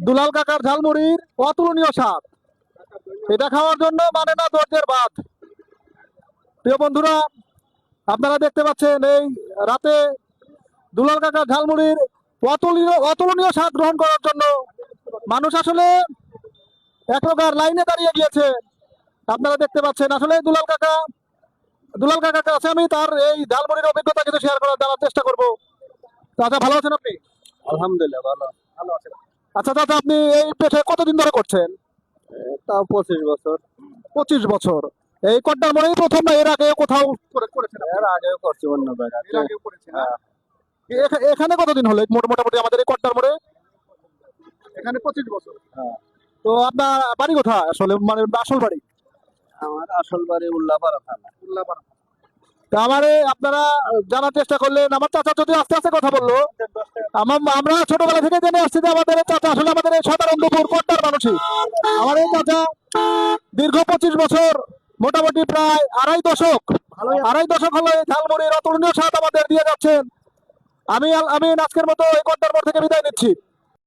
দুলাল কাকার ঝালমুড়ির অতুলনীয় স্বাদ, এটা খাওয়ার জন্য মানে না ধৈর্যের বাঁধ। প্রিয় বন্ধুরা, আপনারা দেখতে পাচ্ছেন এই রাতে দুলাল কাকার ঝালমুড়ির অতুলনীয় স্বাদ গ্রহণ করার জন্য মানুষ আসলে এক প্রকার লাইনে দাঁড়িয়ে গিয়েছে। আপনারা দেখতে পাচ্ছেন আসলে দুলাল কাকার কাছে আমি তার এই ঝালমুড়ির অভিজ্ঞতা কিন্তু শেয়ার করার জানার চেষ্টা করবো। চাচা ভালো আছেন আপনি? আলহামদুলিল্লাহ ভালো। ভালো আছেন। আচ্ছা চাচা, আপনি এই পেশায় কতদিন ধরে করছেন? তাও 25 বছর। 25 বছর। এই কড্ডার মোড়েই প্রথম, না এর আগে কোথাও করেছেন? এর আগেও করছি অন্য জায়গায়। এর আগেও করেছেন, হ্যাঁ। এখানে কতদিন হলো মোটামুটি আমাদের এই কড্ডার মোড়ে? এখানে 25 বছর। হ্যাঁ। তো আপনার বাড়ি কোথায় আসলে, মানে আসল বাড়ি? আমার আসল বাড়ি উল্লাপাড়া থানা। উল্লাপাড়া। তা আমারে আপনারা জানার চেষ্টা করলেন, আমার চাচা যদি আস্তে আস্তে কথা বললো, আমরা ছোটবেলা থেকে জেনে আসছি যে আমাদের এই চাচা আসলে আমাদের এই সাধারণপুর কড্ডার মানুষই। আমার এই চাচা দীর্ঘ 25 বছর, মোটামুটি প্রায় আড়াই দশক হলো এই ঝালমুড়ির অতুলনীয় স্বাদ আমাদের দিয়ে যাচ্ছেন। আমি আজকের মতো এই কড্ডার মোড় থেকে বিদায় নিচ্ছি।